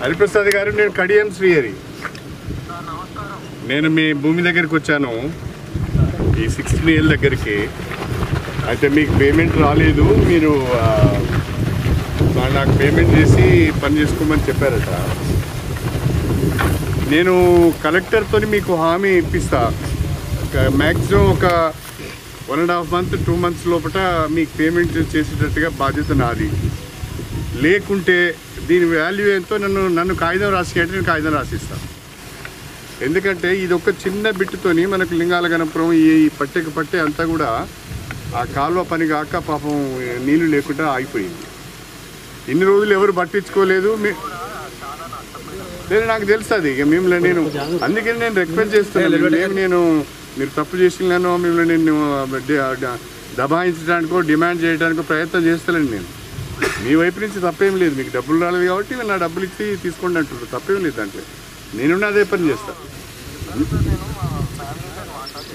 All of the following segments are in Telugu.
హరిప్రసాద్ గారు, నేను కడియం శ్రీహరి. నేను మీ భూమి దగ్గరికి వచ్చాను, ఈ 16 ఏళ్ళ దగ్గరికి. అయితే మీకు పేమెంట్ రాలేదు, మీరు నాకు పేమెంట్ చేసి పని చేసుకోమని చెప్పారట. నేను కలెక్టర్తో మీకు హామీ ఇప్పిస్తా, మ్యాక్సిమం ఒక 1.5 month 2 months లోపల మీకు పేమెంట్ చేసేటట్టుగా బాధ్యత నాది. లేకుంటే దీని వాల్యూ ఎంతో నన్ను కాగితం రాసి అంటే నేను కాగితం రాసిస్తాను. ఎందుకంటే ఇది ఒక చిన్న బిట్టుతోని మనకు లింగాలగనపురం ఈ పట్టె అంతా కూడా ఆ కాలువ పని కాక పాపం నీళ్లు లేకుండా ఆగిపోయింది. ఇన్ని రోజులు ఎవరు పట్టించుకోలేదు. లేదు, నాకు తెలుస్తుంది. ఇక మిమ్మల్ని నేను అందుకని నేను రిక్వెస్ట్ చేస్తున్నాను. నేను మీరు తప్పు చేసినాను, మిమ్మల్ని నేను దబాయించడానికో డిమాండ్ చేయడానికో ప్రయత్నం చేస్తానండి. నేను మీ వైపు నుంచి తప్పేం లేదు, మీకు డబ్బులు రాలేదు కాబట్టి నా డబ్బులు ఇచ్చి తీసుకోండి అంటున్నారు, తప్పేం లేదు దాంట్లో. నేను అదే పని చేస్తాను.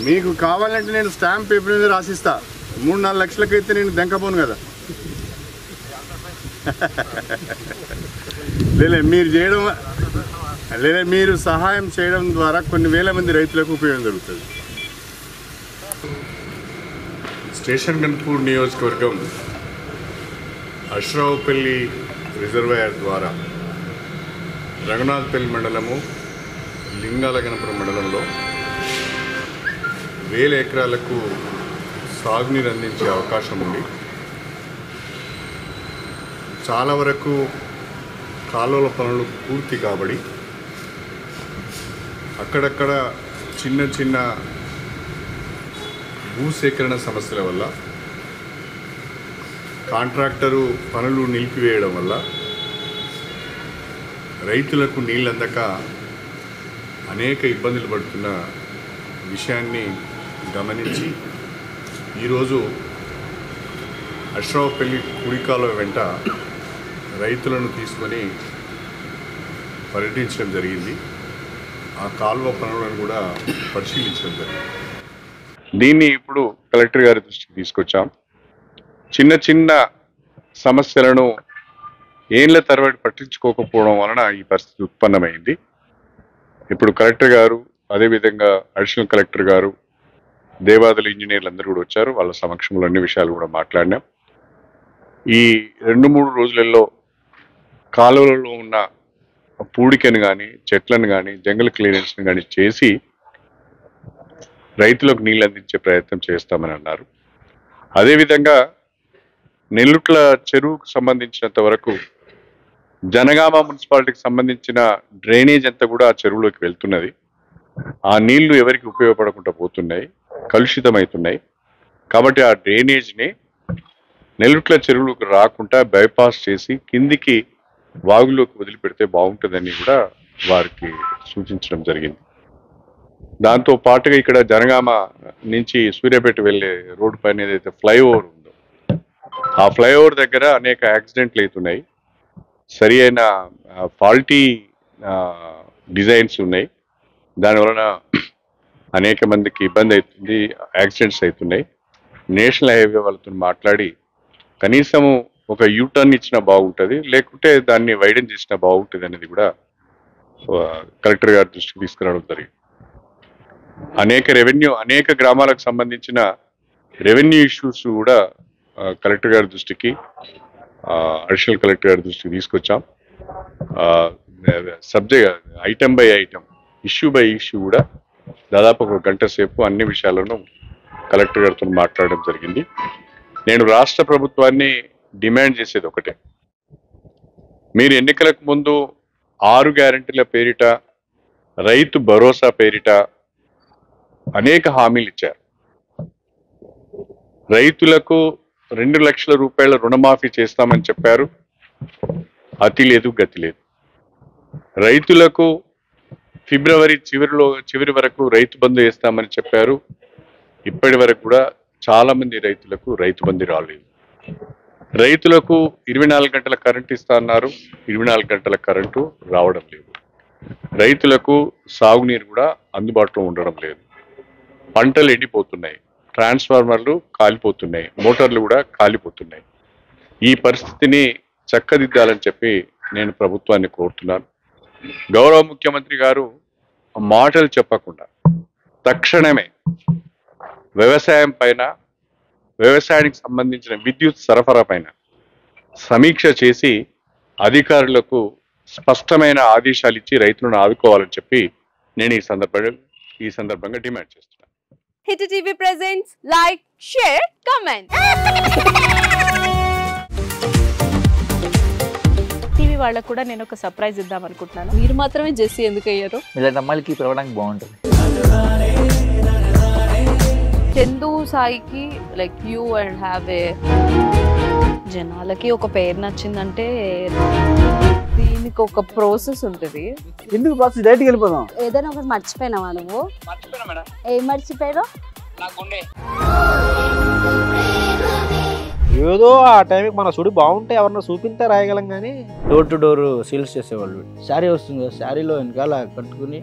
మీకు కావాలంటే నేను స్టాంప్ పేపర్ మీద రాసిస్తా. 3-4 లక్షలకైతే నేను దెంకపోను కదా. మీరు సహాయం చేయడం ద్వారా కొన్ని వేల మంది రైతులకు ఉపయోగం జరుగుతుంది. స్టేషన్ గన్పూర్ నియోజకవర్గం అశ్రావుపల్లి రిజర్వాయర్ ద్వారా రఘునాథపల్లి మండలము, లింగాలగనపురం మండలంలో 1000 ఎకరాలకు సాగునీరు అందించే అవకాశం ఉంది. చాలా వరకు కాలువల పనులు పూర్తి కాబడి అక్కడక్కడ చిన్న భూసేకరణ సమస్యల వల్ల కాంట్రాక్టరు పనులు నిలిపివేయడం వల్ల రైతులకు నీళ్ళు అందక అనేక ఇబ్బందులు పడుతున్న విషయాన్ని గమనించి ఈరోజు అశ్రావుపల్లి కుడికాలువ వెంట రైతులను తీసుకొని పర్యటించడం జరిగింది. ఆ కాలువ పనులను కూడా పరిశీలించడం జరిగింది. దీన్ని ఇప్పుడు కలెక్టర్ గారి దృష్టికి తీసుకొచ్చాం. చిన్న సమస్యలను ఏళ్ల తరబడి పట్టించుకోకపోవడం వలన ఈ పరిస్థితి ఉత్పన్నమైంది. ఇప్పుడు కలెక్టర్ గారు, అదేవిధంగా అడిషనల్ కలెక్టర్ గారు, దేవాదుల ఇంజనీర్లు అందరూ కూడా వచ్చారు. వాళ్ళ సమక్షంలో అన్ని విషయాలు కూడా మాట్లాడినాం. ఈ 2-3 రోజులలో కాలువలలో ఉన్న పూడికను కానీ, చెట్లను కానీ, జంగల్ క్లియరెన్స్ను కానీ చేసి రైతులకు నీళ్ళు అందించే ప్రయత్నం చేస్తామని అన్నారు. అదేవిధంగా నెల్లుట్ల చెరువుకు సంబంధించినంత వరకు జనగామ మున్సిపాలిటీకి సంబంధించిన డ్రైనేజ్ అంతా కూడా ఆ చెరువులోకి వెళ్తున్నది. ఆ నీళ్లు ఎవరికి ఉపయోగపడకుండా పోతున్నాయి, కలుషితమవుతున్నాయి. కాబట్టి ఆ డ్రైనేజ్ని నెల్లుట్ల చెరువులకు రాకుండా బైపాస్ చేసి కిందికి వాగులోకి వదిలిపెడితే బాగుంటుందని కూడా వారికి సూచించడం జరిగింది. దాంతో పాటుగా ఇక్కడ జనగామ నుంచి సూర్యాపేట వెళ్ళే రోడ్డు పైన ఏదైతే ఫ్లైఓవర్ ఉందో ఆ ఫ్లైఓవర్ దగ్గర అనేక యాక్సిడెంట్లు అవుతున్నాయి. సరి అయిన ఫాల్టీ డిజైన్స్ ఉన్నాయి. దానివలన అనేక మందికి ఇబ్బంది అవుతుంది, యాక్సిడెంట్స్ అవుతున్నాయి. నేషనల్ హైవే వాళ్ళతో మాట్లాడి కనీసము ఒక యూటర్న్ ఇచ్చినా బాగుంటుంది, లేకుంటే దాన్ని వైడెన్ చేసినా బాగుంటుంది అనేది కూడా కలెక్టర్ గారి దృష్టికి తీసుకురావడం జరిగింది. అనేక గ్రామాలకు సంబంధించిన రెవెన్యూ ఇష్యూస్ కూడా కలెక్టర్ గారి దృష్టికి, అడిషనల్ కలెక్టర్ గారి దృష్టికి తీసుకొచ్చాం. Item by item, issue by issue కూడా దాదాపు 1 గంట సేపు అన్ని విషయాలను కలెక్టర్ గారితో మాట్లాడడం జరిగింది. నేను రాష్ట్ర ప్రభుత్వాన్ని డిమాండ్ చేసేది ఒకటే, మీరు ఎన్నికలకు ముందు 6 గ్యారెంటీల పేరిట, రైతు భరోసా పేరిట అనేక హామీలు ఇచ్చారు. రైతులకు 2 లక్షల రూపాయల రుణమాఫీ చేస్తామని చెప్పారు. అతి లేదు, గతి లేదు. రైతులకు ఫిబ్రవరి చివరి వరకు రైతు బంధు వేస్తామని చెప్పారు. ఇప్పటి వరకు కూడా చాలా మంది రైతులకు రైతు బంధు రాలేదు. రైతులకు 24 గంటల కరెంటు ఇస్తా అన్నారు, 24 గంటల కరెంటు రావడం లేదు. రైతులకు సాగునీరు కూడా అందుబాటులో ఉండడం లేదు. పంటలు ఎండిపోతున్నాయి, ట్రాన్స్ఫార్మర్లు కాలిపోతున్నాయి, మోటార్లు కూడా కాలిపోతున్నాయి. ఈ పరిస్థితిని చక్కదిద్దాలని చెప్పి నేను ప్రభుత్వాన్ని కోరుతున్నాను. గౌరవ ముఖ్యమంత్రి గారు మాటలు చెప్పకుండా తక్షణమే వ్యవసాయం పైన, వ్యవసాయానికి సంబంధించిన విద్యుత్ సరఫరా పైన సమీక్ష చేసి అధికారులకు స్పష్టమైన ఆదేశాలు ఇచ్చి రైతులను ఆదుకోవాలని చెప్పి నేను ఈ సందర్భంగా డిమాండ్ చేస్తున్నాను. Hit TV presents like, share, comment. TV వాళ్ళకు కూడా నేను ఒక సర్ప్రైజ్ ఇద్దాం అనుకుంటున్నాను. మీరు మాత్రమే జెస్సీ ఎందుకు అయ్యారు? ఇలాంటి అమ్మాయిలకి పిలవడానికి బాగుంటుంది. చందు సాయికి like you and have a, జనాలకి ఒక పేరు నచ్చిందంటే దీనికి ఒక ప్రాసెస్ ఉంటుంది. ఎందుకు ప్రాసెస్ డైరెక్ట్‌గా వెళ్ళిపోదాం. ఏదైనా ఒకటి మర్చిపోయినావా నువ్వు? మర్చిపోయినా మేడం. ఏం మర్చిపోయావు? నా గుండె. ఏదో ఆ టైంకి మన సుడి బాగుంటే ఎవరన్నా చూపిస్తే రాయగలం కానీ డోర్ టు డోర్ సేల్స్ చేసేవాళ్ళు. శారీ వస్తుంది, శారీలో వెనకాల కట్టుకుని